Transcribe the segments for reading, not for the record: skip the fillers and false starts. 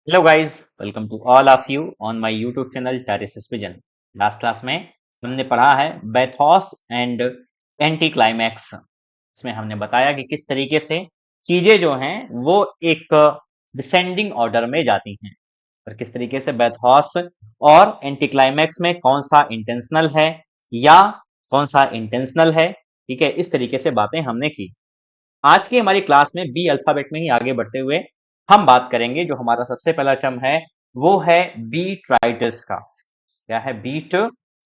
Hello guys, welcome to all of you on my YouTube channel टेरेसिस vision. Last class में हमने पढ़ा है बेथॉस एंड एंटी क्लाइमैक्स। इसमें हमने बताया कि किस तरीके से चीजें जो हैं वो एक डिसेंडिंग ऑर्डर में जाती हैं और किस तरीके से बेथॉस और एंटी क्लाइमैक्स में कौन सा इंटेंशनल है या कौन सा इंटेंशनल है। ठीक है, इस तरीके से बातें हमने की। आज की हमारी क्लास में बी अल्फाबेट में ही आगे बढ़ते हुए हम बात करेंगे। जो हमारा सबसे पहला टर्म है वो है बीट राइटर्स का। क्या है? Beat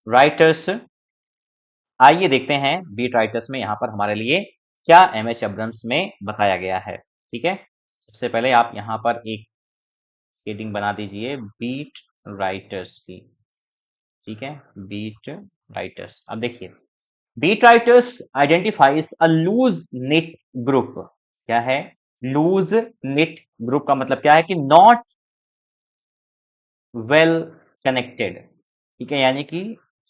writers. आइए देखते हैं बीट राइटर्स में यहाँ पर हमारे लिए क्या एम एच अब्रम्स में बताया गया है। ठीक है, सबसे पहले आप यहाँ पर एक हेडिंग बना दीजिए बीट राइटर्स की। ठीक है, बीट राइटर्स। अब देखिए, beat writers identifies a loose knit group. क्या है? लूज निट ग्रुप का मतलब क्या है कि नॉट वेल कनेक्टेड। ठीक है, यानी कि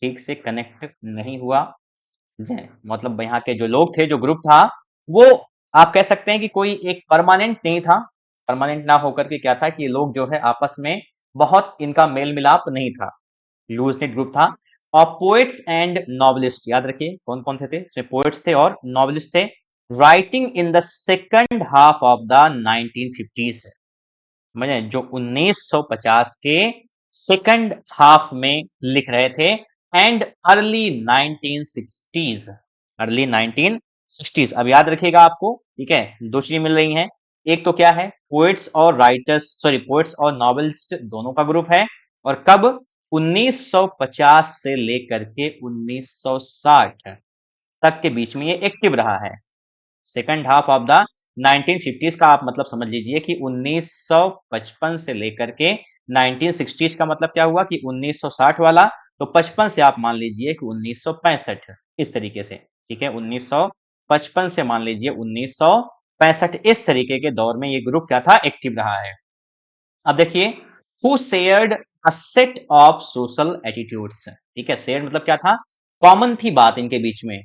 ठीक से कनेक्ट नहीं हुआ मतलब यहाँ के जो लोग थे, जो ग्रुप था, वो आप कह सकते हैं कि कोई एक परमानेंट नहीं था। परमानेंट ना होकर के क्या था कि ये लोग जो है आपस में बहुत इनका मेल मिलाप नहीं था। लूज निट ग्रुप था। और पोएट्स एंड नॉवलिस्ट, याद रखिए कौन कौन थे इसमें, पोएट्स थे और नॉवलिस्ट थे। Writing in the second half of the 1950s, समझे, जो 1950 के सेकंड हाफ में लिख रहे थे। And early 1960s, early 1960s। अब याद रखिएगा आपको, ठीक है, दो चीजें मिल रही हैं। एक तो क्या है, पोएट्स और राइटर्स, सॉरी, पोएट्स और नॉवेलिस्ट दोनों का ग्रुप है। और कब? 1950 से लेकर के 1960 तक के बीच में ये एक्टिव रहा है। Second half of the 1950s का आप मतलब समझ लीजिए कि 1955 से लेकर के 1960s का मतलब क्या हुआ कि 1960 वाला, तो 55 से आप मान लीजिए कि 1965, इस तरीके से। ठीक है, 1955 से मान लीजिए 1965, इस तरीके के दौर में ये ग्रुप क्या था, एक्टिव रहा है। अब देखिए, who shared a set of social attitudes. ठीक है, शेयर मतलब क्या था, कॉमन थी बात इनके बीच में।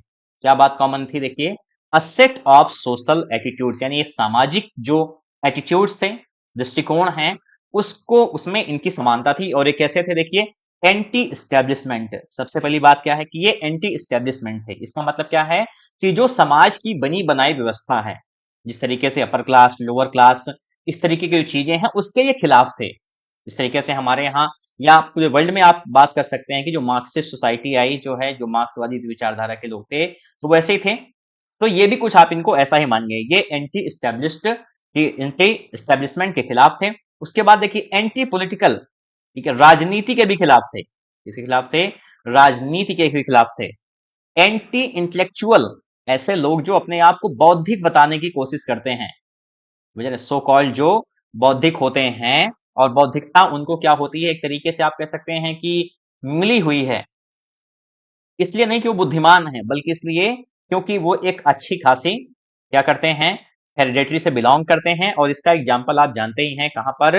क्या बात कॉमन थी? देखिए, a set of social attitudes, यानी ये सामाजिक जो एटीट्यूड्स थे, दृष्टिकोण हैं, उसको उसमें इनकी समानता थी। और ये कैसे थे? देखिए, एंटी इस्टेब्लिशमेंट। सबसे पहली बात क्या है कि ये एंटी इस्टेब्लिशमेंट थे। इसका मतलब क्या है कि जो समाज की बनी बनाई व्यवस्था है, जिस तरीके से अपर क्लास, लोअर क्लास, इस तरीके की जो चीजें हैं, उसके ये खिलाफ थे। इस तरीके से हमारे यहाँ या पूरे वर्ल्ड में आप बात कर सकते हैं कि जो मार्क्सिस्ट सोसाइटी आई, जो है, जो मार्क्सवादी विचारधारा के लोग थे, तो वैसे ही थे। तो ये भी कुछ आप इनको ऐसा ही मानिए, ये एंटी स्टैब्लिश्ड, एंटी स्टैब्लिशमेंट के खिलाफ थे। उसके बाद देखिए, एंटी पॉलिटिकल, ठीक है, राजनीति के भी खिलाफ थे। किसके खिलाफ थे? राजनीति के भी खिलाफ थे। एंटी इंटेलेक्चुअल, ऐसे लोग जो अपने आप को बौद्धिक बताने की कोशिश करते हैं, मुझे सो कॉल्ड जो बौद्धिक होते हैं। और बौद्धिकता उनको क्या होती है, एक तरीके से आप कह सकते हैं कि मिली हुई है। इसलिए नहीं कि वो बुद्धिमान है, बल्कि इसलिए क्योंकि वो एक अच्छी खासी क्या करते हैं, हेरिडेटरी से बिलोंग करते हैं। और इसका एग्जाम्पल आप जानते ही हैं, कहां पर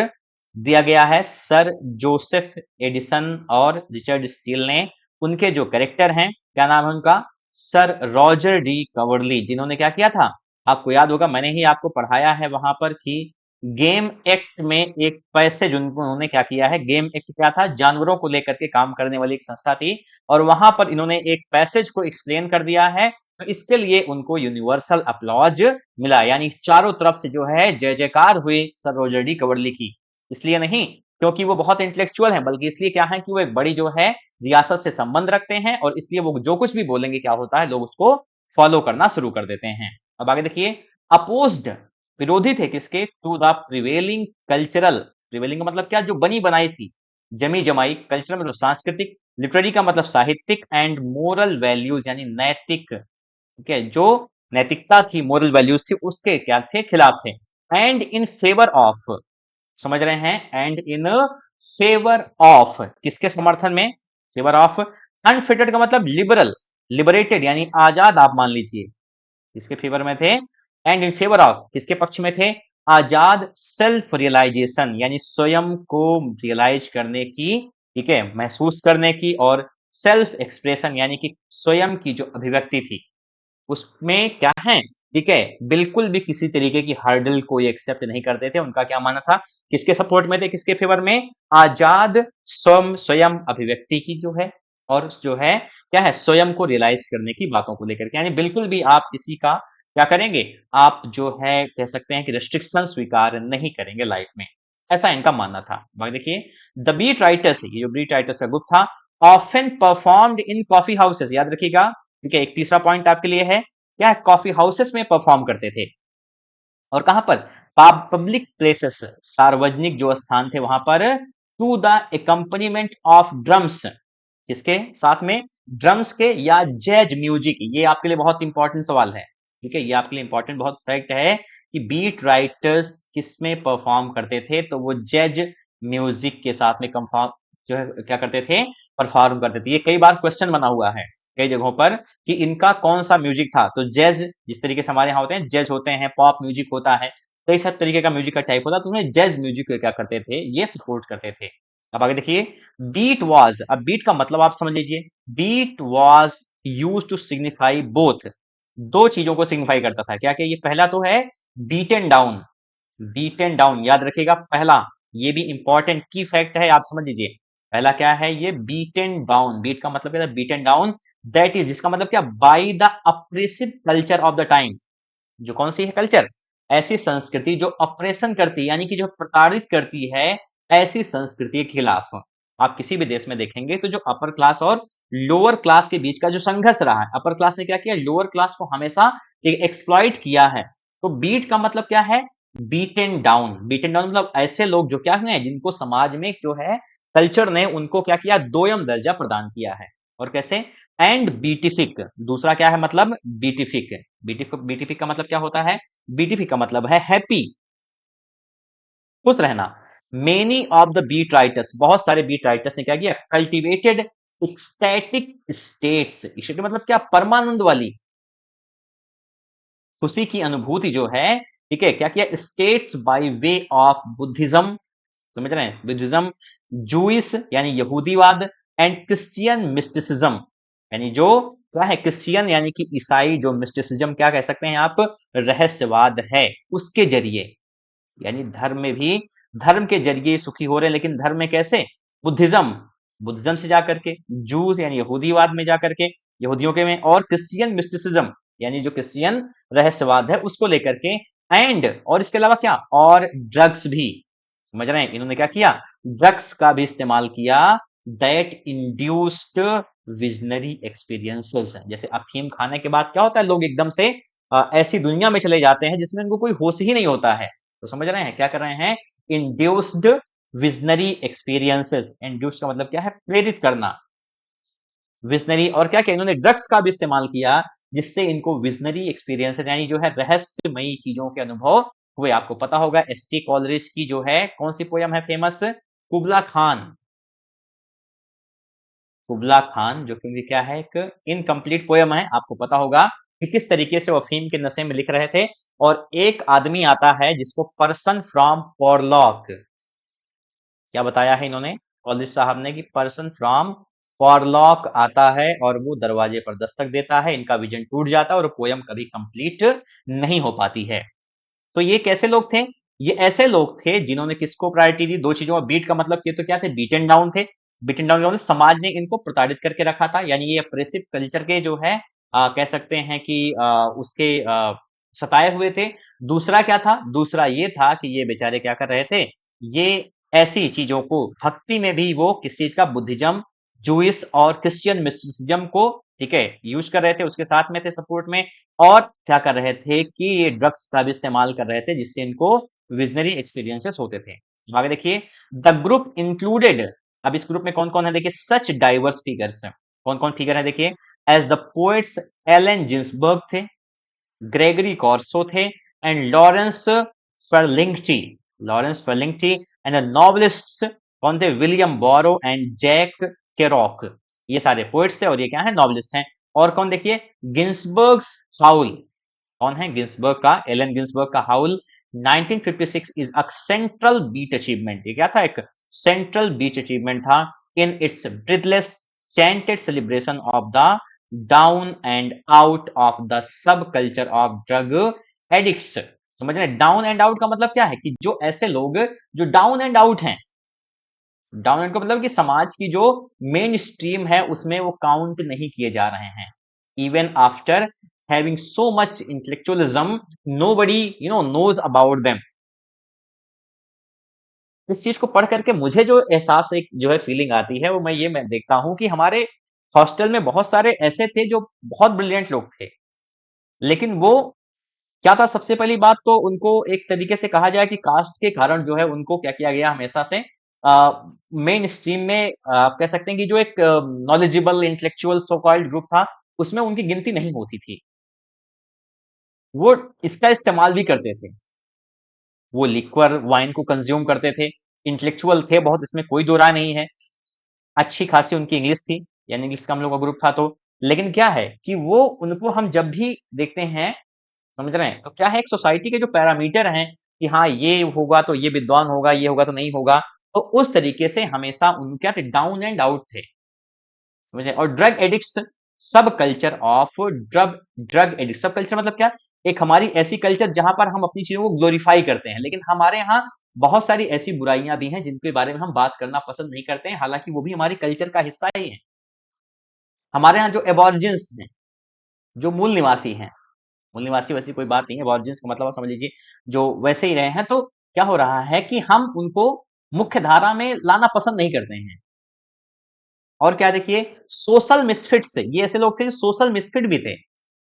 दिया गया है, सर जोसेफ एडिसन और रिचर्ड स्टील ने, उनके जो कैरेक्टर हैं, क्या नाम है उनका, सर रॉजर डी कवर्ली, जिन्होंने क्या किया था, आपको याद होगा, मैंने ही आपको पढ़ाया है वहां पर कि गेम एक्ट में एक पैसेज उन्होंने क्या किया है। गेम एक्ट क्या था? जानवरों को लेकर के काम करने वाली एक संस्था थी। और वहां पर इन्होंने एक पैसेज को एक्सप्लेन कर दिया है, तो इसके लिए उनको यूनिवर्सल अपलॉज मिला, यानी चारों तरफ से जो है जय जयकार हुई सर रॉजर डी कवर्ली की। इसलिए नहीं क्योंकि वो बहुत इंटेलेक्चुअल हैं, बल्कि इसलिए क्या है कि वो एक बड़ी जो है रियासत से संबंध रखते हैं, और इसलिए वो जो कुछ भी बोलेंगे क्या होता है, लोग उसको फॉलो करना शुरू कर देते हैं। अब आगे देखिए, अपोज्ड, विरोधी थे किसके, to the prevailing cultural. Prevailing का मतलब क्या, जो बनी बनाई थी, जमी जमाई, कल्चरल मतलब सांस्कृतिक, लिटरेरी का मतलब साहित्यिक, एंड मोरल वैल्यूज यानी नैतिक। ठीक है, जो नैतिकता थी, मोरल वैल्यूज थी, उसके क्या थे, खिलाफ थे। एंड इन फेवर ऑफ, समझ रहे हैं, एंड इन फेवर ऑफ, किसके समर्थन में, फेवर ऑफ। अनफिटेड का मतलब लिबरल, लिबरेटेड यानी आजाद, आप मान लीजिए किसके फेवर में थे, एंड इन फेवर ऑफ, किसके पक्ष में थे, आजाद सेल्फ रियलाइजेशन, यानी स्वयं को रियलाइज करने की, ठीक है, महसूस करने की, और सेल्फ एक्सप्रेशन यानी कि स्वयं की जो अभिव्यक्ति थी, उसमें क्या है, ठीक है, बिल्कुल भी किसी तरीके की हर्डल कोई एक्सेप्ट नहीं करते थे। उनका क्या मानना था, किसके सपोर्ट में थे, किसके फेवर में, आजाद स्वयं स्वयं अभिव्यक्ति की जो है, और जो है क्या है, स्वयं को रियलाइज करने की बातों को लेकर के, यानी बिल्कुल भी आप किसी का क्या करेंगे, आप जो है कह सकते हैं कि रिस्ट्रिक्शन स्वीकार नहीं करेंगे लाइफ में, ऐसा इनका मानना था। बाकी देखिए, द बीट राइटर्स, ये जो बीट राइटर्स का ग्रुप था, often performed in coffee houses, याद रखिएगा, ठीक है। एक तीसरा पॉइंट आपके लिए है, क्या है, कॉफी हाउसेस में परफॉर्म करते थे, और कहां पर, पब्लिक प्लेसेस, सार्वजनिक जो स्थान थे वहां पर, टू द एकम्पनीमेंट ऑफ ड्रम्स, किसके साथ में, ड्रम्स के या जैज म्यूजिक। ये आपके लिए बहुत इंपॉर्टेंट सवाल है, ठीक है, ये आपके लिए इंपॉर्टेंट बहुत फैक्ट है कि बीट राइटर्स किस में परफॉर्म करते थे, तो वो जैज म्यूजिक के साथ में कंफॉर्म जो है क्या करते थे, परफॉर्म करते थे। ये कई बार क्वेश्चन बना हुआ है कई जगहों पर कि इनका कौन सा म्यूजिक था, तो जैज, जिस तरीके से हमारे यहाँ होते हैं जैज होते हैं, पॉप म्यूजिक होता है, कई सब तरीके का म्यूजिक का टाइप होता है, तो उसमें जैज म्यूजिक को क्या करते थे, ये सपोर्ट करते थे। अब आगे देखिए, बीट वॉज, अब बीट का मतलब आप समझ लीजिए, beat was used to signify both, दो चीजों को सिग्निफाई करता था, क्या क्या, ये पहला तो है बीटन डाउन, बीटन डाउन याद रखिएगा पहला, ये भी इंपॉर्टेंट की फैक्ट है, आप समझ लीजिए, पहला क्या है, ये बीटन डाउन, बीट का मतलब क्या है, बीटन डाउन, दैट इज, जिसका मतलब क्या, by the oppressive culture of the time, जो कौन सी है कल्चर, ऐसी संस्कृति जो ऑपरेशन करती है, यानी कि जो प्रताड़ित करती है, ऐसी संस्कृति के खिलाफ। आप किसी भी देश में देखेंगे तो जो अपर क्लास और लोअर क्लास के बीच का जो संघर्ष रहा है, अपर क्लास ने क्या किया, लोअर क्लास को हमेशा एक्सप्लॉइट किया है। तो बीट का मतलब क्या है, बीटन डाउन, बीटन डाउन मतलब ऐसे लोग जो क्या हुए, जिनको समाज में जो है कल्चर ने उनको क्या किया, दोयम दर्जा प्रदान किया है। और कैसे, एंड बीटिफिक, दूसरा क्या है मतलब, बीटिफिक, बीटिफिक का मतलब क्या होता है, बीटिफिक का मतलब है हैप्पी, खुश रहना। Many of the beat writers, बहुत सारे बीट राइटर्स ने क्या किया, कल्टिवेटेड एक्सटैटिक स्टेट्स, एक्सटैटिक मतलब क्या, परमानंद वाली खुशी की अनुभूति जो है, ठीक है, क्या किया, states by way of Buddhism, समझ रहे हैं, बुद्धिज्म, जूइस यानी यहूदीवाद, एंड क्रिश्चियन मिस्टिसिज्म, यानी जो क्या है, क्रिश्चियन यानी कि ईसाई जो मिस्टिसिज्म क्या कह सकते हैं आप, रहस्यवाद है, उसके जरिए, यानी धर्म में भी, धर्म के जरिए सुखी हो रहे हैं, लेकिन धर्म में कैसे, बुद्धिज्म, बुद्धिज्म से जाकर के, जूस यानी यहूदीवाद में जाकर के, यहूदियों के में, और क्रिश्चियन मिस्टिसिज्म यानी जो क्रिश्चियन रहस्यवाद है उसको लेकर के, एंड और इसके अलावा क्या, और ड्रग्स भी, समझ रहे हैं, इन्होंने क्या किया, ड्रग्स का भी इस्तेमाल किया, दैट इंड्यूस्ड विजनरी एक्सपीरियंसेस, जैसे अफीम खाने के बाद क्या होता है, लोग एकदम से ऐसी दुनिया में चले जाते हैं जिसमें उनको कोई होश ही नहीं होता है, तो समझ रहे हैं क्या कर रहे हैं, इंड्यूस्ड विजनरी एक्सपीरियंसेस, इंड्यूस्ड का मतलब क्या है, प्रेरित करना, विजनरी, और क्या किया इन्होंने, ड्रग्स का भी इस्तेमाल किया, जिससे इनको विजनरी एक्सपीरियंसेस यानी जो है रहस्यमयी चीजों के अनुभव हुए। आपको पता होगा एस.टी. कॉलरिज की जो है कौन सी पोयम है फेमस, कुबला खान, कुबला खान, जो कि क्या है, एक इनकम्प्लीट पोयम है, आपको पता होगा कि किस तरीके से वो अफीम के नशे में लिख रहे थे। और एक आदमी आता है जिसको पर्सन फ्रॉम पॉरलॉक, क्या बताया है इन्होंने, कॉलेज साहब ने, कि पर्सन फ्रॉम पॉरलॉक आता है और वो दरवाजे पर दस्तक देता है, इनका विजन टूट जाता है और पोयम कभी कंप्लीट नहीं हो पाती है। तो ये कैसे लोग थे, ये ऐसे लोग थे जिन्होंने किसको प्रायोरिटी दी, दो चीजों में, बीट का मतलब ये तो क्या थे, बीटन डाउन थे, बीटन डाउन मतलब समाज ने इनको प्रताड़ित करके रखा था, यानी ये अप्रेसिव कल्चर के जो है कह सकते हैं कि उसके सताए हुए थे। दूसरा क्या था, दूसरा ये था कि ये बेचारे क्या कर रहे थे, ये ऐसी चीजों को, भक्ति में भी वो किस चीज का, बुद्धिज्म, जूइस और क्रिश्चियन मिस्टिसिज्म को, ठीक है, यूज कर रहे थे, उसके साथ में थे सपोर्ट में, और क्या कर रहे थे कि ये ड्रग्स का भी इस्तेमाल कर रहे थे, जिससे इनको विजनरी एक्सपीरियंसेस होते थे। आगे देखिए, द ग्रुप इंक्लूडेड, अब इस ग्रुप में कौन कौन है देखिए, सच डाइवर्स फिगर्स, कौन कौन फिगर है देखिए, as the poets Allen Ginsberg थे, ग्रेगरी कॉर्सो थे, and Lawrence Ferlinghetti, Lawrence Ferlinghetti, and the novelists कौन थे, William Burroughs and Jack Kerouac, ये सारे पोएट्स थे और ये क्या है, नॉवलिस्ट हैं। और कौन देखिए, गिन्सबर्ग हाउल, कौन है, गिन्सबर्ग का, एलन गिन्सबर्ग का Howl, 1956 is a central beat achievement, ये क्या था, एक सेंट्रल बीच अचीवमेंट था, in its breathless chanted celebration of the down and out of the subculture of drug addicts. समझ रहे हैं? डाउन एंड आउट का मतलब क्या है कि जो ऐसे लोग जो डाउन एंड आउट हैं, डाउन एंड का मतलब कि समाज की जो मेन स्ट्रीम है उसमें वो काउंट नहीं किए जा रहे हैं। Even after having so much intellectualism, nobody knows about them. इस चीज को पढ़ करके मुझे जो एहसास एक जो है फीलिंग आती है वो मैं देखता हूं कि हमारे हॉस्टल में बहुत सारे ऐसे थे जो बहुत ब्रिलियंट लोग थे, लेकिन वो क्या था, सबसे पहली बात तो उनको एक तरीके से कहा जाए कि कास्ट के कारण जो है उनको क्या किया गया हमेशा से मेन स्ट्रीम में, आप कह सकते हैं कि जो एक knowledgeable intellectual so called group था उसमें उनकी गिनती नहीं होती थी। वो इसका इस्तेमाल भी करते थे, वो लिक्वर वाइन को कंज्यूम करते थे, इंटेलेक्चुअल थे बहुत, इसमें कोई दो राय नहीं है। अच्छी खासी उनकी इंग्लिश थी, यानी इंग्लिश का हम लोग का ग्रुप था तो, लेकिन क्या है कि वो उनको हम जब भी देखते हैं, समझ रहे हैं, तो क्या है एक सोसाइटी के जो पैरामीटर हैं कि हाँ ये होगा तो ये विद्वान होगा, ये होगा तो नहीं होगा, तो उस तरीके से हमेशा उन क्या थे, डाउन एंड आउट थे। समझे? और ड्रग एडिक्ट्स, सब culture of drug drug addict, सब कल्चर मतलब क्या, एक हमारी ऐसी कल्चर जहां पर हम अपनी चीजों को ग्लोरीफाई करते हैं, लेकिन हमारे यहाँ बहुत सारी ऐसी बुराइयां भी हैं जिनके बारे में हम बात करना पसंद नहीं करते हैं, हालांकि वो भी हमारी कल्चर का हिस्सा ही है। हमारे यहाँ जो एबॉर्जिन्स हैं, जो मूल निवासी हैं, मूल निवासी वैसी कोई बात नहीं है, एबॉर्जिन्स का मतलब आप समझ लीजिए जो वैसे ही रहे हैं, तो क्या हो रहा है कि हम उनको मुख्य धारा में लाना पसंद नहीं करते हैं। और क्या देखिए, सोशल मिसफिट्स, ये ऐसे लोग थे जो सोशल मिसफिट भी थे,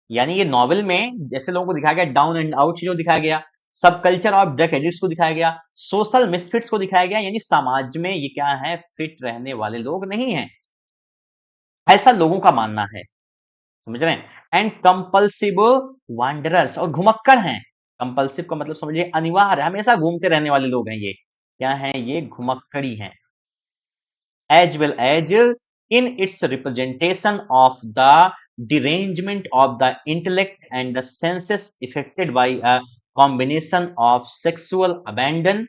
यानी ये नॉवेल में जैसे लोगों को दिखाया गया, डाउन एंड आउट चीजों को दिखाया गया, सब कल्चर ऑफ ड्रग एडिक्ट्स को दिखाया गया, सोशल मिसफिट्स को दिखाया गया, यानी समाज में ये क्या है, फिट रहने वाले लोग नहीं है, ऐसा लोगों का मानना है। समझ रहे हैं? एंड कंपल्सिव वांडरर्स, और घुमक्कड़ हैं। कंपल्सिव का मतलब समझिए अनिवार्य, हमेशा घूमते रहने वाले लोग हैं ये, क्या है, ये घुमक्कड़ी हैं। as well as in its representation of the derangement of the intellect and the senses affected by a combination of sexual abandon,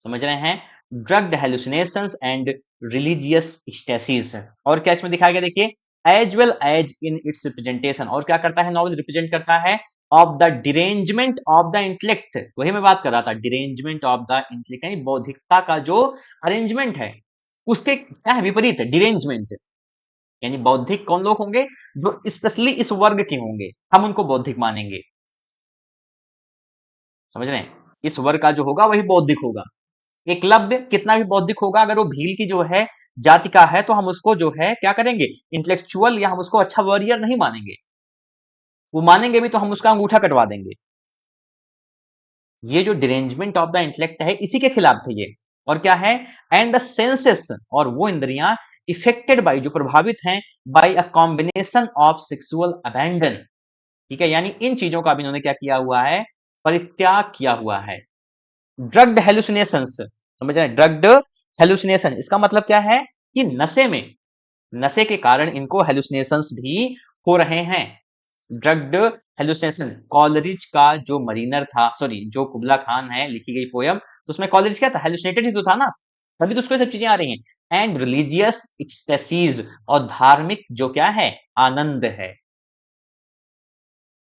समझ रहे हैं, drugged hallucinations and religious stasis. और क्या इसमें दिखाया गया देखिए, as well as in its representation, और क्या करता है नॉवल, रिप्रेजेंट करता है of the derangement of the intellect, वही मैं बात कर रहा था, डिरेंजमेंट ऑफ द इंटेलेक्ट, यानी बौद्धिकता का जो अरेंजमेंट है उसके क्या है, विपरीत है डिरेंजमेंट। यानी बौद्धिक कौन लोग होंगे, जो स्पेशली इस वर्ग के होंगे, हम उनको बौद्धिक मानेंगे। समझ रहे हैं? इस वर्ग का जो होगा वही बौद्धिक होगा। एकलव्य कितना भी बौद्धिक होगा, अगर वो भील की जो है जाति का है तो हम उसको जो है क्या करेंगे, इंटेलेक्चुअल, या हम उसको अच्छा वॉरियर नहीं मानेंगे, वो मानेंगे भी तो हम उसका अंगूठा कटवा देंगे। ये जो डिरेंजमेंट ऑफ द इंटेलेक्ट है इसी के खिलाफ थे ये। और क्या है, एंड द सेंसेस, और वो इंद्रियां इफेक्टेड बाई, जो प्रभावित हैं, by a combination of sexual abandon. ठीक है, यानी इन चीजों का भी इन्होंने क्या किया हुआ है, परित्याग किया हुआ है। ड्रग्ड हेलुसिनेशंस, समझ रहे हैं, ड्रग्ड हेलुसिनेशन, इसका मतलब क्या है कि नशे में, नशे के कारण इनको हेलुसिनेशंस भी हो रहे हैं। ड्रग्ड हेलुसिनेशन, कॉलरिज का जो मरीनर था, सॉरी जो कुबला खान है लिखी गई पोयम, तो उसमें कॉलरिज क्या था, हेलुसिनेटेड ही तो था ना, तभी तो उसको सब चीजें आ रही हैं। एंड रिलीजियस एक्सटेसीज, और धार्मिक जो क्या है, आनंद है।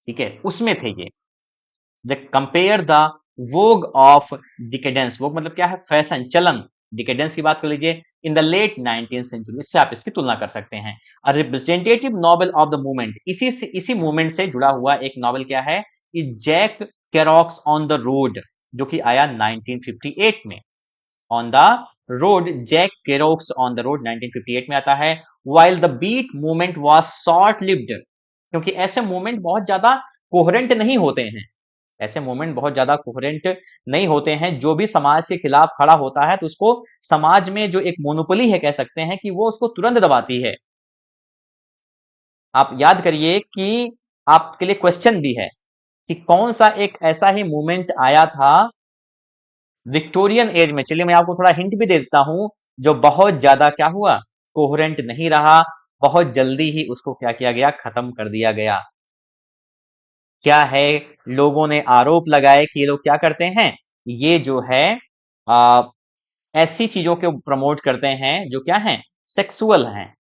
ठीक है, उसमें थे ये। कंपेयर द वोग ऑफ डिकेडेंस, वोग मतलब क्या है, फैशन, चलन, डिकेडेंस की बात कर लीजिए, in the late 19th century, इससे आप इसकी तुलना कर सकते हैं। A representative novel of the movement, इसी मूवमेंट से जुड़ा हुआ एक नॉवल क्या है, Jack Kerouac's On the Road, जो कि आया 1958 में। On the Road, Jack Kerouac's On the Road 1958 में आता है। While the Beat movement was short lived, क्योंकि ऐसे मूवमेंट बहुत ज्यादा कोहरेंट नहीं होते हैं, ऐसे मूवमेंट बहुत ज्यादा कोहेरेंट नहीं होते हैं, जो भी समाज के खिलाफ खड़ा होता है तो उसको समाज में जो एक मोनोपोली है कह सकते हैं कि वो उसको तुरंत दबाती है। आप याद करिए कि आपके लिए क्वेश्चन भी है कि कौन सा एक ऐसा ही मूवमेंट आया था विक्टोरियन एज में, चलिए मैं आपको थोड़ा हिंट भी दे देता हूं, जो बहुत ज्यादा क्या हुआ, कोहेरेंट नहीं रहा, बहुत जल्दी ही उसको क्या किया गया, खत्म कर दिया गया। क्या है, लोगों ने आरोप लगाए कि ये लोग क्या करते हैं, ये जो है आ, ऐसी चीजों को प्रमोट करते हैं जो क्या है, सेक्सुअल हैं।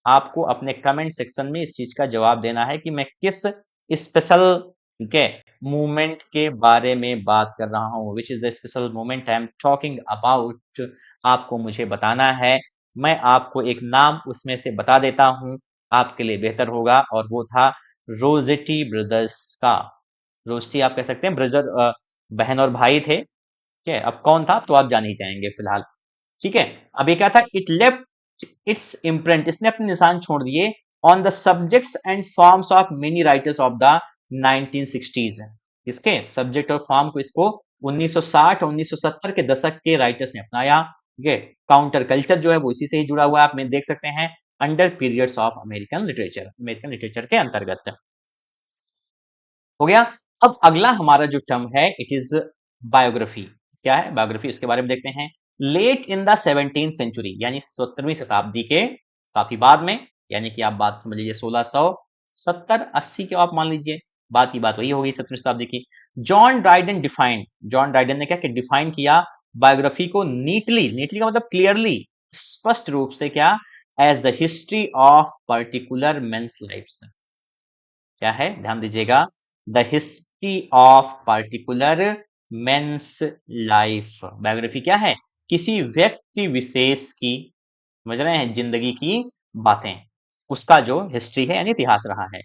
आपको अपने कमेंट सेक्शन में इस चीज का जवाब देना है कि मैं किस स्पेशल, ठीक है, मूवमेंट के बारे में बात कर रहा हूँ। Which is the special movement I am talking about, आपको मुझे बताना है। मैं आपको एक नाम उसमें से बता देता हूँ, आपके लिए बेहतर होगा, और वो था रोजेटी ब्रदर्स का। रोस्टी आप कह सकते हैं, ब्रदर बहन और भाई थे, ठीक है। अब कौन था तो आप जान ही जाएंगे फिलहाल, ठीक है। अब ये क्या था, इट लेफ्ट इट्स इम्प्रिंट, इसने अपने निशान छोड़ दिए on the subjects and forms of many writers of the 1960s। इसके सब्जेक्ट और फॉर्म को इसको 1960 और 1970 के दशक के राइटर्स ने अपनाया, ठीक है। काउंटर कल्चर जो है वो इसी से ही जुड़ा हुआ है, आप में देख सकते हैं, under periods of American literature के अंतर्गत हो गया। अब अगला हमारा जो टर्म है, इट इज बायोग्राफी। क्या है बायोग्राफी, उसके बारे में देखते हैं। Late in the 17th century, यानी 17वीं शताब्दी के काफी बाद में, यानी कि आप बात समझ लीजिए 1670-80 के, आप मान लीजिए बात की बात वही होगी 17वीं शताब्दी की। John Dryden defined, John Dryden ने क्या डिफाइन किया बायोग्राफी को, नीटली, नीटली का मतलब क्लियरली, स्पष्ट रूप से, क्या, as the history of particular men's lives. क्या है, ध्यान दीजिएगा, the history of particular men's life. Biography क्या है, किसी व्यक्ति विशेष की, समझ रहे हैं, जिंदगी की बातें, उसका जो हिस्ट्री है यानी इतिहास रहा है।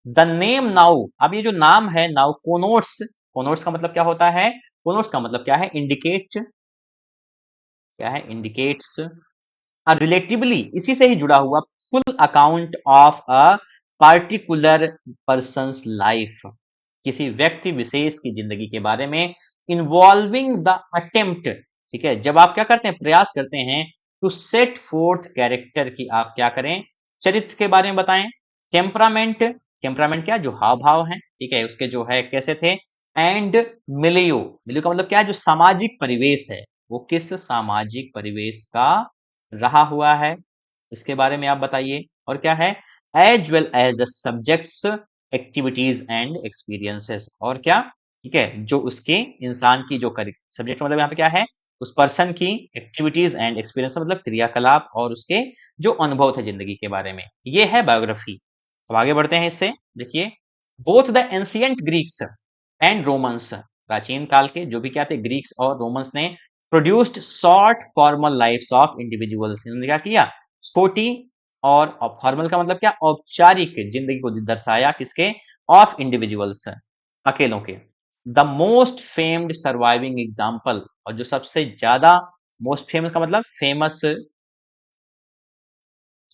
द नेम नाउ, अब ये जो नाम है नाउ, कोनोट्स, कोनोट्स का मतलब क्या होता है, कोनोट्स का मतलब क्या है, इंडिकेट, क्या है, इंडिकेट्स रिलेटिवली, इसी से ही जुड़ा हुआ, full account of a particular persons life, किसी व्यक्ति विशेष की जिंदगी के बारे में, इन्वॉल्विंग द अटेम्प्ट, ठीक है, जब आप क्या करते हैं, प्रयास करते हैं, टू सेट फोर्थ कैरेक्टर की, आप क्या करें, चरित्र के बारे में बताएं। टेम्परामेंट, टेम्परामेंट क्या, जो हाव भाव है, ठीक है, उसके जो है कैसे थे। एंड मिलियो, मिलियो का मतलब क्या है, जो सामाजिक परिवेश है, वो किस सामाजिक परिवेश का रहा हुआ है, इसके बारे में आप बताइए। और क्या है, as well as the subjects, activities and experiences, और क्या, ठीक है, जो उसके इंसान की जो सब्जेक्ट मतलब यहाँ पे क्या है, उस पर्सन की एक्टिविटीज एंड एक्सपीरियंस मतलब क्रियाकलाप, और उसके जो अनुभव थे जिंदगी के बारे में, ये है बायोग्राफी। अब आगे बढ़ते हैं इससे, देखिए, both the ancient Greeks and Romans, प्राचीन काल के जो भी क्या थे, ग्रीक्स और रोमन्स ने produced short formal lifes of individuals, इन्होंने क्या किया, छोटी, और फॉर्मल का मतलब क्या, औपचारिक जिंदगी को दर्शाया, किसके, ऑफ इंडिविजुअल्स, अकेलों के। The most famed surviving example, और जो सबसे ज्यादा, मोस्ट फेमस का मतलब फेमस,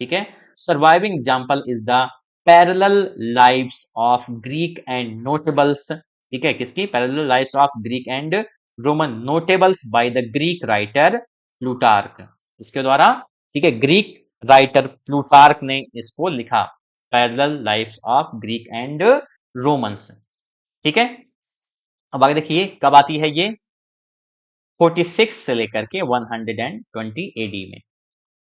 ठीक है, surviving example is the Parallel Lives of Greek and notables, ठीक है, किसकी, Parallel Lives of Greek and Roman notables by the Greek writer Plutarch, इसके द्वारा, ठीक है, ग्रीक राइटर प्लूटार्क ने इसको लिखा, parallel Lives of Greek and Romans, ठीक है। अब आगे देखिए कब आती है ये, 46 से लेकर के 120 एडी में।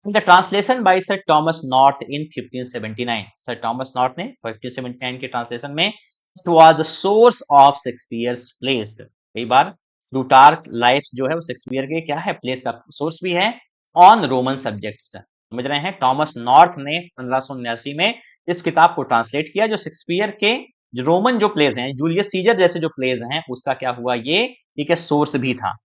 The translation bye sir Thomas north in 1579, sir Thomas North ने 1579 के ट्रांसलेशन में, it was the source of Shakespeare's place. कई बार प्लूटार्क लाइफ जो है वो शेक्सपियर के क्या है, प्लेस का सोर्स भी है, ऑन रोमन सब्जेक्ट्स, समझ रहे हैं। टॉमस नॉर्थ ने 1579 में इस किताब को ट्रांसलेट किया, जो शेक्सपियर के जो रोमन जो प्लेस हैं, जूलियस सीजर जैसे जो प्लेस हैं, उसका क्या हुआ ये, ठीक है, सोर्स भी था।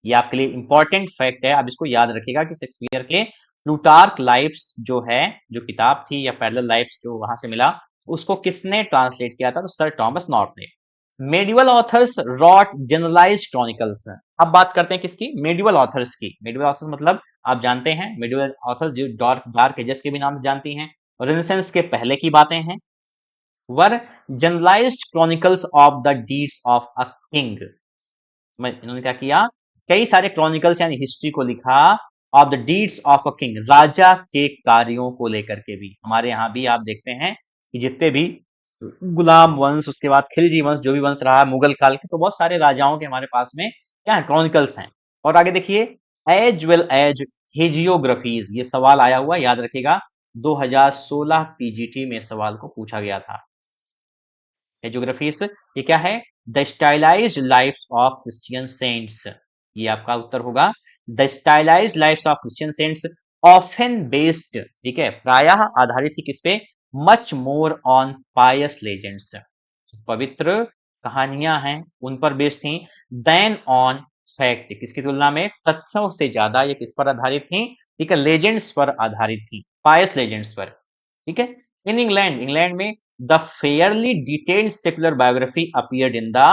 ये आपके लिए इंपॉर्टेंट फैक्ट है, आप इसको याद रखिएगा कि शेक्सपियर के प्लूटार्क लाइफ्स जो है, जो किताब थी, या पैरेलल लाइफ्स जो वहां से मिला, उसको किसने ट्रांसलेट किया था, तो सर टॉमस नॉर्थ ने। Medieval authors wrote generalized chronicles, अब बात करते हैं किसकी, मेडिवल ऑथर्स की। मेडिवल ऑथर्स मतलब आप जानते हैं, मेडिवल ऑथर्स जो डार्क एजेस के भी नाम से जानती हैं, रेनेसांस के पहले की बातें हैं। Were generalised chronicles of the deeds of a king, इन्होंने क्या किया, कई सारे क्रॉनिकल्स यानी हिस्ट्री को लिखा, of the deeds of a king, राजा के कार्यों को लेकर के भी। हमारे यहाँ भी आप देखते हैं कि जितने भी गुलाम वंश, उसके बाद खिलजी वंश, जो भी वंश रहा मुगल काल के, तो बहुत सारे राजाओं के हमारे पास में क्या है, क्रॉनिकल्स हैं। और आगे देखिए, एज वेल एज हेजियोग्राफीज, ये सवाल आया हुआ, याद रखिएगा, 2016 पीजीटी में सवाल को पूछा गया था। हेजियोग्राफीज ये क्या है, the stylized lifes of Christian saints, ये आपका उत्तर होगा, the stylized lifes of Christian saints often based, ठीक है, प्रायः आधारित थी किस पे, much more on pious legends, पवित्र कहानियां हैं उन पर बेस्ड थी, देन ऑन फैक्ट, किसकी तुलना में, तथ्यों से ज्यादा ये किस पर आधारित थी, ठीक है, लेजेंड्स पर आधारित थी, पायस लेजेंड्स पर, ठीक है। इन इंग्लैंड, इंग्लैंड में the fairly detailed secular biography appeared in the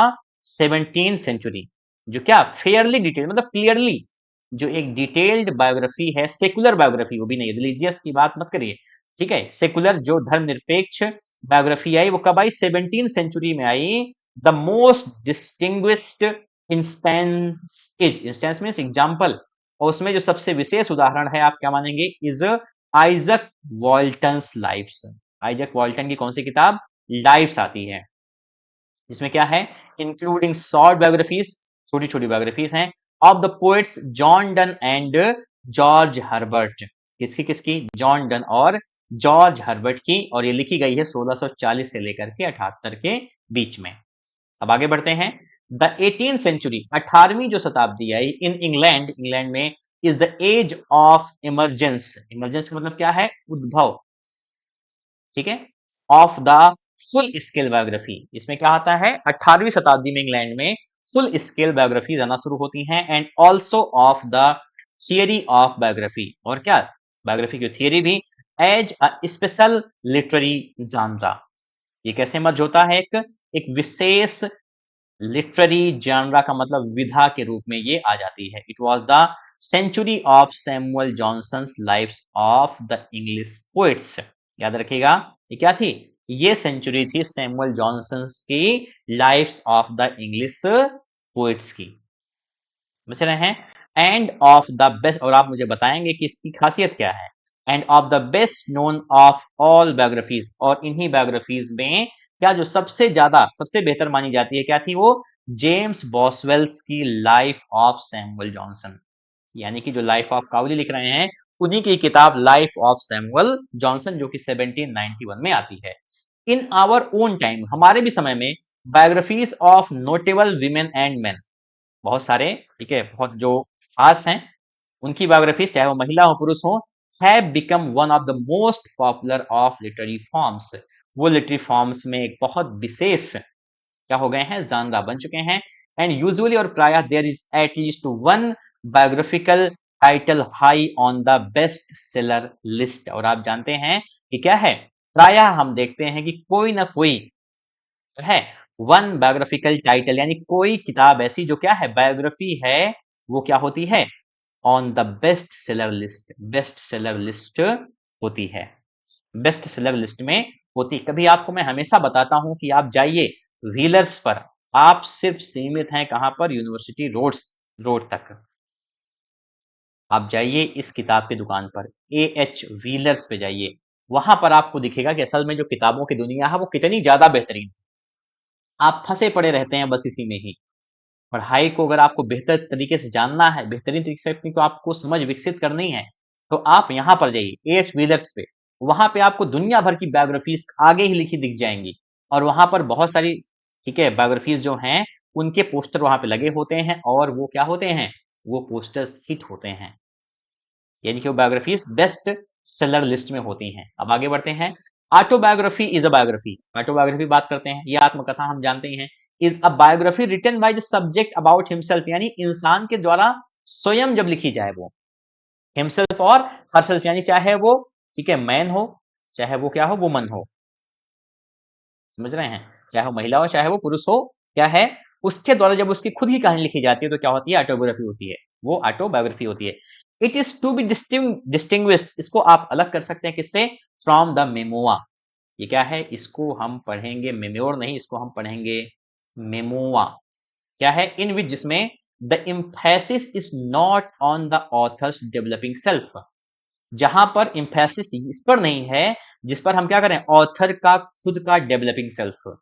17th century, जो क्या फेयरली डिटेल्ड मतलब क्लियरली, जो एक डिटेल्ड बायोग्राफी है, सेकुलर बायोग्राफी, वो भी नहीं रिलीजियस की बात मत करिए, ठीक है, सेकुलर जो धर्मनिरपेक्ष बायोग्राफी आई वो कब आई, 17th सेंचुरी में आई। The most distinguished instance is, instance means example, और उसमें जो सबसे विशेष उदाहरण है आप क्या मानेंगे, is Isaac Walton's Lives, Isaac Walton की कौन सी किताब, लाइफ्स आती है, इसमें क्या है, इंक्लूडिंग शॉर्ट बायोग्राफीज, छोटी छोटी बायोग्राफीज हैं, of the poets John Donne and George Herbert, किसकी किसकी, जॉन डन और जॉर्ज हर्बर्ट की, और ये लिखी गई है 1640 से लेकर के 78 के बीच में। अब आगे बढ़ते हैं, द 18th सेंचुरी, 18वीं जो शताब्दी आई इन इंग्लैंड, इंग्लैंड में, is the age of emergence, emergence का मतलब क्या है, उद्भव, ठीक है, of the full scale biography, इसमें क्या आता है, 18वीं शताब्दी में इंग्लैंड में फुल स्केल बायोग्राफी आना शुरू होती हैं, and also of the theory of biography, और क्या, बायोग्राफी की थियरी भी, as a special literary genre, ये कैसे मर्ज होता है, एक विशेष लिटरेरी जानरा का मतलब विधा के रूप में ये आ जाती है। It was the century of Samuel Johnson's lives of the English poets, याद रखिएगा ये क्या थी, ये सेंचुरी थी सैमुअल जॉनसन्स की lives of the English poets की, समझ रहे हैं, एंड ऑफ द बेस्ट, और आप मुझे बताएंगे कि इसकी खासियत क्या है, end of the best known of all biographies, और इन्हीं बायोग्राफीज में क्या जो सबसे ज्यादा सबसे बेहतर मानी जाती है, क्या थी वो, जेम्स बॉसवेल्स की लाइफ ऑफ सैमुअल जॉनसन, यानी कि जो लाइफ ऑफ काउली लिख रहे हैं उन्हीं की किताब लाइफ ऑफ सैमुअल जॉनसन, जो कि 1791 में आती है। इन आवर ओन टाइम, हमारे भी समय में, biographies of notable women and main, बहुत सारे, ठीक है, बहुत जो खास हैं उनकी बायोग्राफीज, चाहे वो महिला हो पुरुष हो, have become one of the most popular of literary forms, वो लिटरेरी फॉर्म्स में एक बहुत विशेष क्या हो गए हैं, जानदार बन चुके हैं, एंड यूजुअली और प्रायः there is at least one biographical title high on the best seller list, और आप जानते हैं कि क्या है, प्रायः हम देखते हैं कि कोई ना कोई है वन बायोग्राफिकल टाइटल, यानी कोई किताब ऐसी जो क्या है, बायोग्राफी है, वो क्या होती है, on the best seller list, best seller list होती है, बेस्ट सेलर लिस्ट में होती। कभी आपको मैं हमेशा बताता हूं कि आप जाइए व्हीलर्स पर, आप सिर्फ सीमित हैं कहां पर, यूनिवर्सिटी रोड तक, आप जाइए इस किताब की दुकान पर, एएच व्हीलर्स पे जाइए, वहां पर आपको दिखेगा कि असल में जो किताबों की दुनिया है वो कितनी ज्यादा बेहतरीन, आप फंसे पड़े रहते हैं बस इसी में ही। पढ़ाई को अगर आपको बेहतर तरीके से जानना है, बेहतरीन तरीके से अपनी को आपको समझ विकसित करनी है, तो आप यहाँ पर जाइए एएच व्हीलर्स पे, वहां पे आपको दुनिया भर की बायोग्राफीज आगे ही लिखी दिख जाएंगी, और वहां पर बहुत सारी, ठीक है, बायोग्राफीज जो हैं उनके पोस्टर वहां पे लगे होते हैं, और वो क्या होते हैं, वो पोस्टर्स हिट होते हैं, यानी कि वो बायोग्राफीज बेस्ट सेलर लिस्ट में होती हैं। अब आगे बढ़ते हैं, autobiography is a biography, autobiography बात करते हैं, ये आत्मकथा हम जानते ही हैं, is a biography written by the subject about himself, यानी इंसान के द्वारा स्वयं जब लिखी जाए, वो हिमसेल्फ और हरसेल्फ, यानी चाहे वो, ठीक है, मैन हो, चाहे वो क्या हो, वुमन हो, समझ रहे हैं, चाहे वो महिला हो चाहे वो पुरुष हो, क्या है, उसके द्वारा जब उसकी खुद की कहानी लिखी जाती है तो क्या होती है, ऑटोबायोग्राफी होती है, वो ऑटोबायोग्राफी होती है। It is to be distinguished, इसको आप अलग कर सकते हैं किससे, फ्रॉम द मेमोआ, ये क्या है, इसको हम पढ़ेंगे मेमोर नहीं, इसको हम पढ़ेंगे मेमोआ, क्या है, इन विच, जिसमें the emphasis is not on the author's developing self, जहां पर इम्फेसिस इस पर नहीं है जिस पर हम क्या करें, ऑथर का खुद का डेवलपिंग सेल्फ,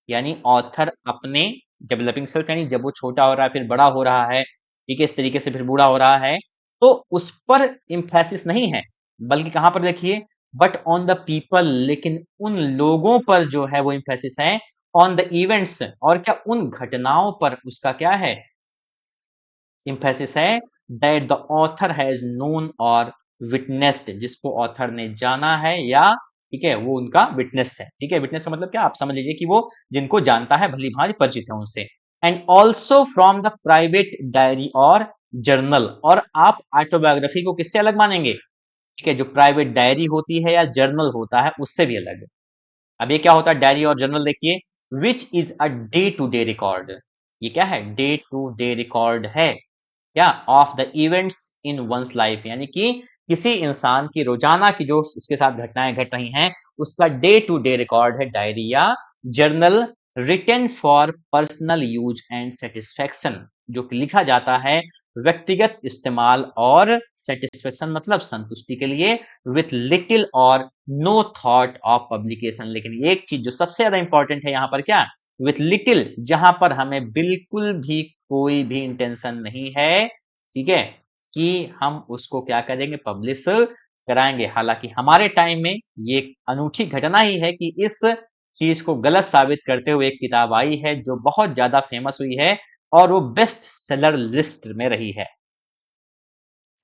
यानी ऑथर अपने डेवलपिंग सेल्फ, यानी जब वो छोटा हो रहा है फिर बड़ा हो रहा है, ठीक है, इस तरीके से फिर बूढ़ा हो रहा है, तो उस पर इम्फेसिस नहीं है, बल्कि कहां पर देखिए, बट ऑन द पीपल, लेकिन उन लोगों पर जो है वो इम्फेसिस है, ऑन द इवेंट्स, और क्या उन घटनाओं पर उसका क्या है, इम्फेसिस है, that the author has known और विटनेस्ड, जिसको ऑथर ने जाना है या ठीक है वो उनका विटनेस है। ठीक है, विटनेस का मतलब क्या, आप समझ लीजिए कि वो जिनको जानता है, भली भांति परिचित है उनसे। And also from the private diary और जर्नल, और आप ऑटोबायोग्राफी को किससे अलग मानेंगे, ठीक है, जो प्राइवेट डायरी होती है या जर्नल होता है उससे भी अलग। अब ये क्या होता है डायरी और जर्नल, देखिए, which is a day to day record, ये क्या है, डे टू डे रिकॉर्ड है क्या, of the events in one's life, यानी कि किसी इंसान की रोजाना की जो उसके साथ घटनाएं घट रही हैं उसका डे टू डे रिकॉर्ड है डायरी या journal, written for personal use and satisfaction, जो कि लिखा जाता है व्यक्तिगत इस्तेमाल और सेटिस्फेक्शन मतलब संतुष्टि के लिए, विथ लिटिल और नो थॉट ऑफ पब्लिकेशन। लेकिन एक चीज जो सबसे ज्यादा इंपॉर्टेंट है यहाँ पर, क्या, विथ लिटिल, जहां पर हमें बिल्कुल भी कोई भी इंटेंशन नहीं है, ठीक है, कि हम उसको क्या करेंगे, पब्लिश कराएंगे। हालांकि हमारे टाइम में ये अनूठी घटना ही है कि इस चीज को गलत साबित करते हुए एक किताब आई है जो बहुत ज्यादा फेमस हुई है और वो बेस्ट सेलर लिस्ट में रही है।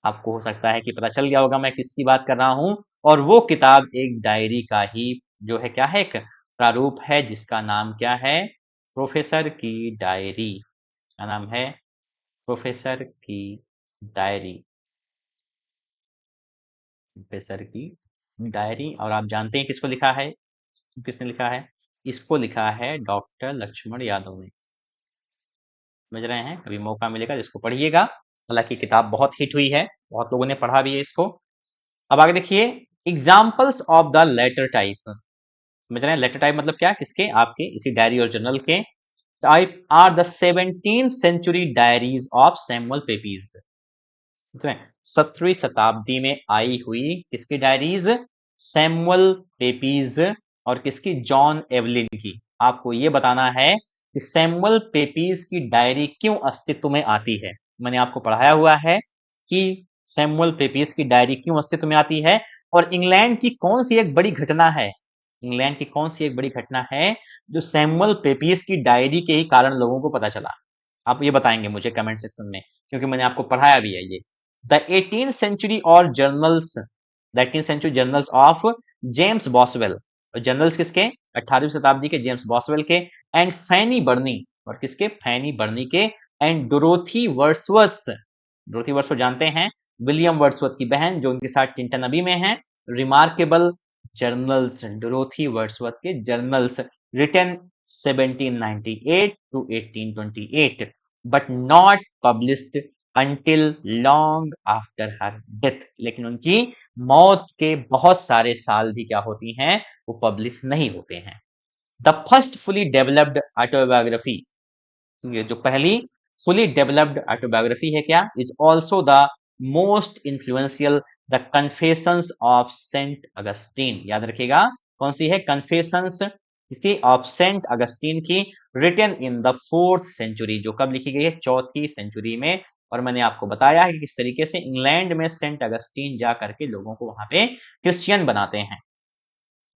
आपको हो सकता है कि पता चल गया होगा मैं किसकी बात कर रहा हूं, और वो किताब एक डायरी का ही जो है क्या है, एक प्रारूप है जिसका नाम क्या है, प्रोफेसर की डायरी। क्या नाम है, प्रोफेसर की डायरी, प्रोफेसर की डायरी। और आप जानते हैं किसको लिखा है, किसने लिखा है, इसको लिखा है डॉक्टर लक्ष्मण यादव ने। समझ रहे हैं, कभी मौका मिलेगा जिसको पढ़िएगा, हालांकि किताब बहुत हिट हुई है, बहुत लोगों ने पढ़ा भी है इसको। अब आगे देखिए, examples of the letter type. समझ रहे हैं, लेटर टाइप मतलब क्या, किसके, आपके इसी डायरी और जर्नल के। Type are the 17th century diaries of Samuel Pepys. 17वीं शताब्दी में आई हुई किसकी डायरीज, सैमुअल पेपीज और किसकी, जॉन एवलिन की। आपको ये बताना है कि सैमुअल पेपीज की डायरी क्यों अस्तित्व में आती है। मैंने आपको पढ़ाया हुआ है कि सैमुअल पेपीज की डायरी क्यों अस्तित्व में आती है, और इंग्लैंड की कौन सी एक बड़ी घटना है, इंग्लैंड की कौन सी एक बड़ी घटना है जो सैमुअल पेपीज की डायरी के ही कारण लोगों को पता चला। आप ये बताएंगे मुझे कमेंट सेक्शन में, क्योंकि मैंने आपको पढ़ाया भी है ये। द 18th century और journals, the 18th century journals of James Boswell, journals किसके, 18वीं शताब्दी के जेम्स बॉसवेल के, एंड फैनी बर्नी, और किसके, फैनी बर्नी के, and Dorothy Wordsworth, Dorothy Wordsworth जानते हैं, विलियम वर्ड्सवर्थ की बहन जो उनके साथ टिंटन अबी में है, रिमार्केबल जर्नल्स, डोरोथी वर्ड्सवर्थ के journals, written 1798 to 1828 but not published until long after her death, लेकिन उनकी मौत के बहुत सारे साल भी क्या होती हैं, वो पब्लिश नहीं होते हैं। The first fully developed autobiography, ये जो पहली फुली डेवलप्ड ऑटोबायोग्राफी है क्या, is also the most influential, the confessions of Saint Augustine. याद रखिएगा कौन सी है, कन्फेशंस इसकी ऑफ सेंट अगस्टीन की, written in the 4th century, जो कब लिखी गई है, 4वीं सेंचुरी में। और मैंने आपको बताया है कि किस तरीके से इंग्लैंड में सेंट अगस्टीन जा करके लोगों को वहां पे क्रिश्चियन बनाते हैं।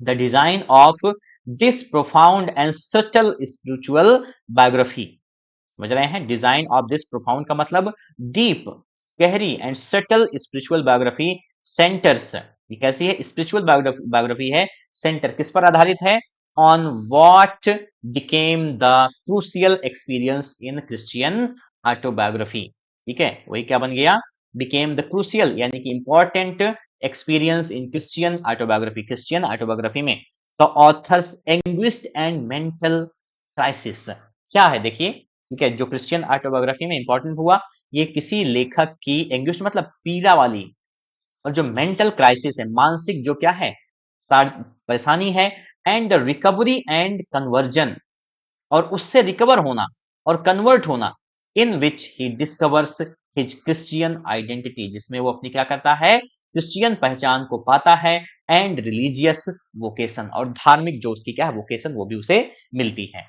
The design of this profound and subtle spiritual biography, समझ रहे हैं, डिजाइन ऑफ दिस प्रोफाउंड का मतलब डीप, गहरी, and subtle spiritual biography centres, ये कैसी है, स्पिरिचुअल बायोग्राफी है, सेंटर किस पर आधारित है, on what became the crucial experience in Christian autobiography. ठीक है, वही क्या बन गया, बिकेम द क्रूशियल यानी कि important experience in Christian autobiography, Christian autobiography में the author's anguish and mental crisis. क्या है देखिए, ठीक है, जो क्रिश्चियन ऑटोबायोग्राफी में इंपॉर्टेंट हुआ, ये किसी लेखक की एंग्विश मतलब पीड़ा वाली, और जो मेंटल क्राइसिस है, मानसिक जो क्या है, परेशानी है, एंड रिकवरी एंड कन्वर्जन, और उससे रिकवर होना और कन्वर्ट होना, इन विच ही डिस्कवर्स हिज क्रिश्चियन आइडेंटिटी, जिसमें वो अपनी क्या करता है, क्रिश्चियन पहचान को पाता है, एंड रिलीजियस वोकेशन, और धार्मिक जो उसकी क्या है वोकेशन, वो भी उसे मिलती है।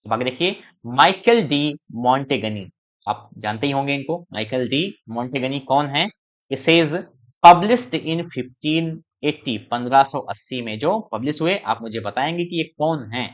अब आगे देखिए, माइकल डी मॉन्टेगनी, आप जानते ही होंगे इनको, माइकल डी मॉन्टेगनी कौन है, इसेज पब्लिश्ड इन 1580, 1580 में जो पब्लिश हुए, आप मुझे बताएंगे कि ये कौन है,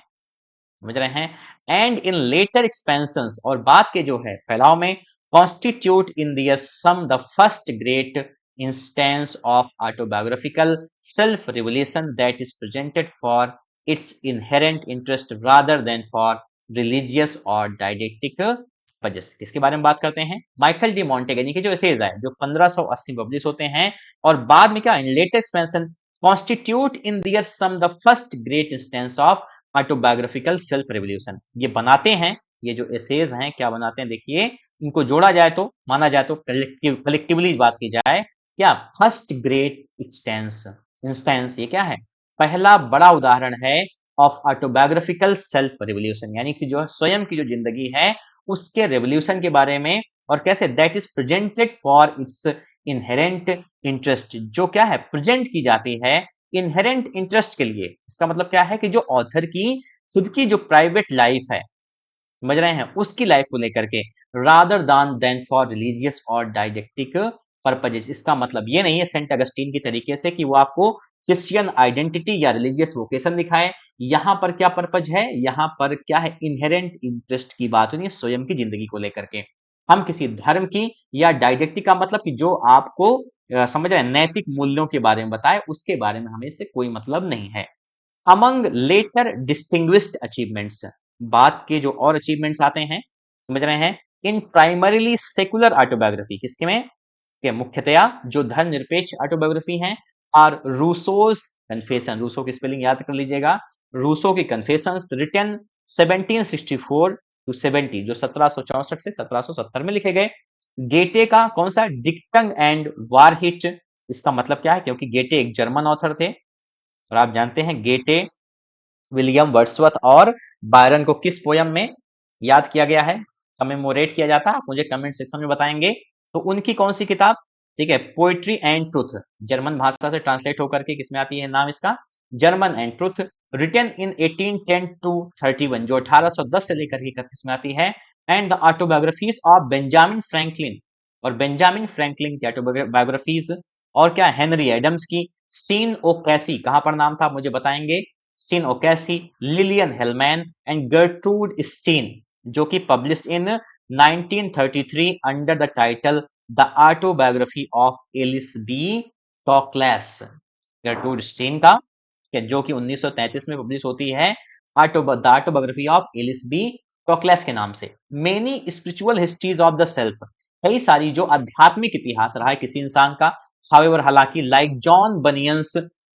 समझ रहे हैं, एंड इन लेटर एक्सपेंशंस, और बाद के जो है फैलाव में, constitute in their sum the first great instance of autobiographical self-revelation that is presented for its inherent interest rather than for religious or didactic purposes। किसके बारे में बात करते हैं? माइकल डी मॉन्टेगनी के जो एसेज है जो 1580 पब्लिश होते हैं और बाद में क्या in later expansion constitute in their sum the first great instance of autobiographical self revolution। ये बनाते हैं, ये जो एसेज हैं क्या बनाते हैं, देखिए इनको जोड़ा जाए तो माना जाए तो कलेक्टिवली बात की जाए क्या फर्स्ट ग्रेट इंस्टेंस ये क्या है, पहला बड़ा उदाहरण है ऑफ ऑटोबायोग्राफिकल सेल्फ रिवोल्यूशन, यानी कि जो स्वयं की जो जिंदगी है उसके रेवोल्यूशन के बारे में और कैसे that is presented for its inherent interest, जो क्या है प्रेजेंट की जाती है इनहेरेंट इंटरेस्ट के लिए। इसका मतलब क्या है कि जो ऑथर की खुद की जो प्राइवेट लाइफ है, समझ रहे हैं, उसकी लाइफ को लेकर के रादर देन फॉर रिलीजियस और डाइडेक्टिक पर्पजेस। इसका मतलब ये नहीं है सेंट अगस्टीन की तरीके से कि वो आपको क्रिश्चियन आइडेंटिटी या रिलीजियस वोकेशन दिखाए। यहां पर क्या पर्पज है, यहां पर क्या है इनहेरेंट इंटरेस्ट की बात होनी है स्वयं की जिंदगी को लेकर के। हम किसी धर्म की या डाइडेक्टिक का मतलब कि जो आपको समझ रहे हैं नैतिक मूल्यों के बारे में बताए, उसके बारे में हमें इससे कोई मतलब नहीं है। अमंग लेटर डिस्टिंग्विश्ड अचीवमेंट्स, बात के जो और अचीवमेंट्स आते हैं, समझ रहे हैं, इन प्राइमरीली सेकुलर ऑटोबायोग्राफी, किसके में के मुख्यतया जो धर्मनिरपेक्ष ऑटोबायोग्राफी हैं, और रूसोस कन्फेशन, रूसो की स्पेलिंग याद कर लीजिएगा, रूसो की कन्फेशंस रिटन 1764 टू 70, जो 1764 से 1770 में लिखे गए। गेटे का कौन सा डिक्टंग एंड वारहिट, इसका मतलब क्या है, क्योंकि गेटे एक जर्मन ऑथर थे और आप जानते हैं गेटे विलियम वर्ड्सवर्थ और बायरन को किस पोयम में याद किया गया है, कमेमोरेट किया जाता है, आप मुझे कमेंट सेक्शन में बताएंगे। तो उनकी कौन सी किताब, ठीक है, पोएट्री एंड ट्रूथ, जर्मन भाषा से ट्रांसलेट होकर के किसमें आती है नाम इसका, German and truth, written in 1810 to 31, जो 1810 से लेकर के 31 में आती है। And the autobiographies of Benjamin Franklin, और बेंजामिन फ्रैंकलिन की ऑटोबायोग्राफीज, और क्या हेनरी एडम्स की सीन ओ कैसी, कहां पर नाम था मुझे बताएंगे, Sean O'Casey, Lillian Hellman and Gertrude Stein, जो कि published in 1933 under the title The Autobiography of Alice B Toklas. Gertrude Stein का जो कि 1933 में पब्लिश होती है The Autobiography of Alice B Toklas के नाम से। Many spiritual histories of the self, कई सारी जो आध्यात्मिक इतिहास रहा है किसी इंसान का, हाउएवर हालांकि like John Bunyan's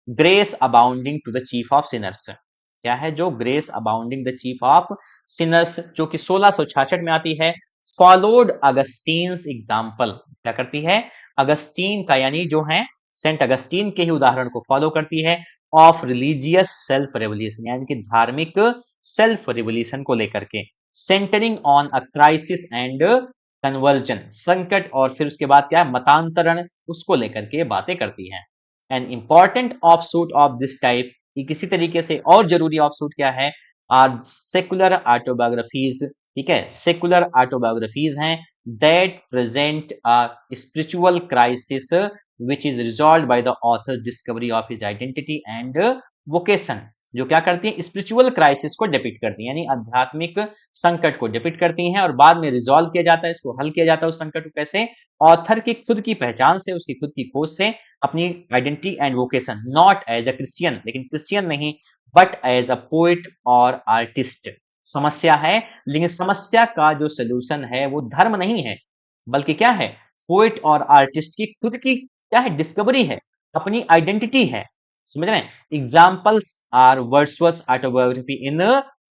Grace Abounding to the Chief of Sinners, क्या है जो Grace Abounding the Chief of Sinners, जो कि 1666 में आती है, फॉलोड अगस्टीन्स एग्जाम्पल, क्या करती है अगस्टीन का, यानी जो है सेंट अगस्टीन के ही उदाहरण को फॉलो करती है, ऑफ रिलीजियस सेल्फ रेवोल्यूशन, यानी कि धार्मिक सेल्फ रेवोल्यूशन को लेकर के, centring on a crisis and conversion, संकट और फिर उसके बाद क्या है मतांतरण, उसको लेकर के बातें करती है। An important offshoot of this type, किसी तरीके से और जरूरी ऑफशूट क्या है, आर सेकुलर ऑटोबायोग्राफीज, ठीक है, सेकुलर ऑटोबायोग्राफीज हैं that present a spiritual crisis which is resolved by the author's discovery of his identity and vocation, जो क्या करती है स्पिरिचुअल क्राइसिस को डिपिक्ट करती है, यानी आध्यात्मिक संकट को डिपिक्ट करती हैं और बाद में रिजॉल्व किया जाता है, इसको हल किया जाता है उस संकट को कैसे, ऑथर की खुद की पहचान से, उसकी खुद की खोज से, अपनी identity and vocation, not as a Christian, लेकिन क्रिश्चियन नहीं, बट एज अ पोएट और आर्टिस्ट। समस्या है, लेकिन समस्या का जो सोल्यूशन है वो धर्म नहीं है, बल्कि क्या है पोएट और आर्टिस्ट की खुद की क्या है डिस्कवरी है, अपनी आइडेंटिटी है, समझ रहे हैं। Examples are Wordsworth autobiography in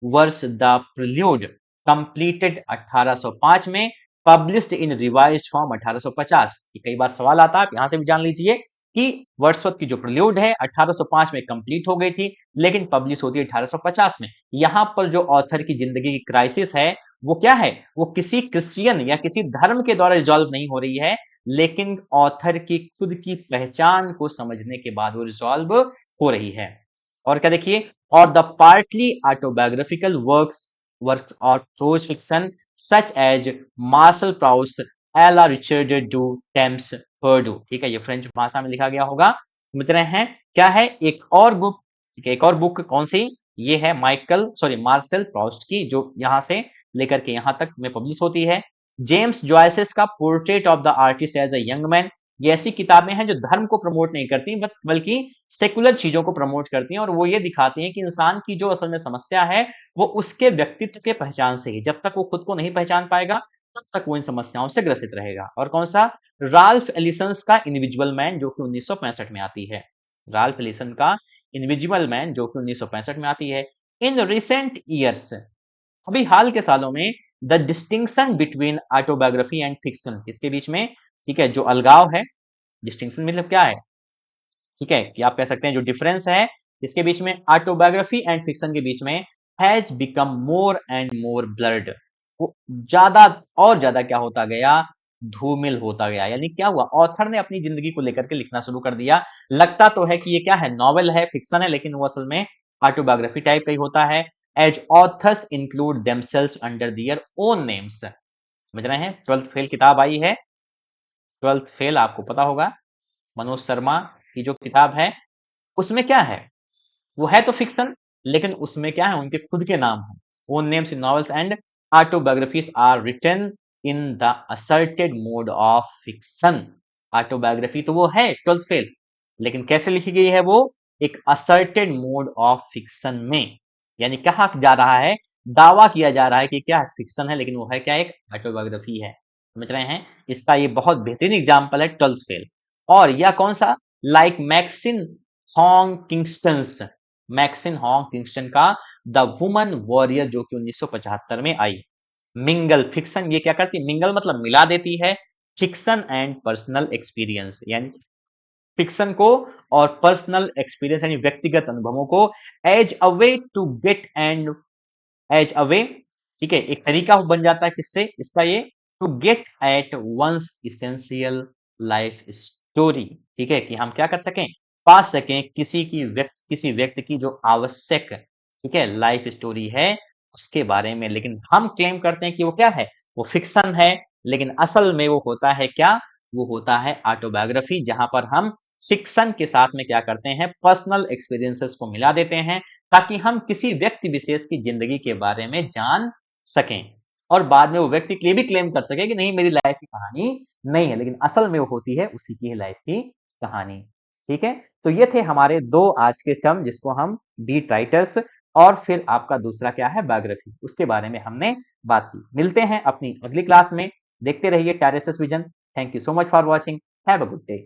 verse the prelude, completed 1805 में, पब्लिश्ड इन रिवाइज्ड फॉर्म 1850। कई बार सवाल आता है, आप यहां से भी जान लीजिए कि वर्ड्सवर्थ की जो प्रिल्यूड है 1805 में कंप्लीट हो गई थी, लेकिन पब्लिश होती है 1850 में। यहां पर जो ऑथर की जिंदगी की क्राइसिस है वो क्या है, वो किसी क्रिश्चियन या किसी धर्म के द्वारा रिजॉल्व नहीं हो रही है, लेकिन ऑथर की खुद की पहचान को समझने के बाद वो रिजॉल्व हो रही है। और क्या देखिए, और द पार्टली ऑटोबायोग्राफिकल वर्क्स और prose fiction such as Marcel Proust, एला रिचर्ड डू टेम्स पर्डू, ठीक है, ये फ्रेंच भाषा में लिखा गया होगा, समझ रहे हैं। क्या है एक और बुक, ठीक है, एक और बुक कौन सी, ये है मार्शल प्राउस्ट की, जो यहां से लेकर के यहां तक में पब्लिश होती है। जेम्स जॉयसेस का portrait of the artist as a young man, ये ऐसी किताबें हैं जो धर्म को प्रमोट नहीं करती बल्कि सेकुलर चीजों को प्रमोट करती हैं और वो ये दिखाती हैं कि इंसान की जो असल में समस्या है वो उसके व्यक्तित्व के पहचान से ही, जब तक वो खुद को नहीं पहचान पाएगा तब तक वो इन समस्याओं से ग्रसित रहेगा। और कौन सा? राल्फ एलिसन्स का इनविजिबल मैन, जो कि 1965 में आती है। राल्फ एलिसन का इनविजिबल मैन, जो कि 1965 में आती है। इन रिसेंट ईयर्स, अभी हाल के सालों में, the distinction between autobiography and fiction, इसके बीच में, ठीक है, जो अलगाव है, डिस्टिंक्शन मतलब क्या है, ठीक है, कि आप कह सकते हैं जो डिफरेंस है इसके बीच में, ऑटोबायोग्राफी एंड फिक्शन के बीच में, has become more and more blurred, वो ज्यादा और ज्यादा क्या होता गया, धूमिल होता गया। यानी क्या हुआ, ऑथर ने अपनी जिंदगी को लेकर के लिखना शुरू कर दिया। लगता तो है कि ये क्या है, नॉवेल है, फिक्शन है, लेकिन वो असल में ऑटोबायोग्राफी टाइप का ही होता है। As authors include themselves under their own names. समझ रहे हैं? 12th फेल किताब आई है, 12th फेल आपको पता होगा, मनोज शर्मा की जो किताब है, उसमें क्या है, वो है तो फिक्शन, लेकिन उसमें क्या है, उनके खुद के नाम हैं। Own names in novels and autobiographies are written in the asserted mode of fiction. Autobiography तो वो है 12th फेल, लेकिन कैसे लिखी गई है वो, एक असर्टेड मोड ऑफ फिक्शन में। यानी कहा जा रहा है, दावा किया जा रहा है कि क्या फिक्शन है, लेकिन वो है क्या, एक ऑटोबायोग्राफी है। समझ रहे हैं? इसका ये बहुत बेहतरीन एग्जाम्पल है 12th फेल। और यह कौन सा, like Maxine Hong Kingston's, Maxine Hong Kingston का द वुमन वॉरियर, जो कि 1975 में आई। मिंगल फिक्शन, ये क्या करती है, मिंगल मतलब मिला देती है फिक्शन एंड पर्सनल एक्सपीरियंस, यानी फिक्शन को और पर्सनल एक्सपीरियंस यानी व्यक्तिगत अनुभवों को, as a way to get and as a way, ठीक है, एक तरीका बन जाता है किससे, इसका ये, to get at once essential life story, ठीक है, कि हम क्या कर सकें, पा सकें किसी व्यक्ति की जो आवश्यक, ठीक है, लाइफ स्टोरी है उसके बारे में। लेकिन हम क्लेम करते हैं कि वो क्या है, वो फिक्शन है, लेकिन असल में वो होता है क्या, वो होता है ऑटोबायोग्राफी, जहां पर हम फिक्शन के साथ में क्या करते हैं, पर्सनल एक्सपीरियंसेस को मिला देते हैं, ताकि हम किसी व्यक्ति विशेष की जिंदगी के बारे में जान सकें और बाद में वो व्यक्ति ये भी क्लेम कर सके कि नहीं, मेरी लाइफ की कहानी नहीं है, लेकिन असल में वो होती है उसी की लाइफ की कहानी। ठीक है, तो ये थे हमारे दो आज के टर्म, जिसको हम बीट राइटर्स और फिर आपका दूसरा क्या है, बायोग्राफी, उसके बारे में हमने बात की। मिलते हैं अपनी अगली क्लास में, देखते रहिए terraces vision. Thank you so much for watching, have a good day.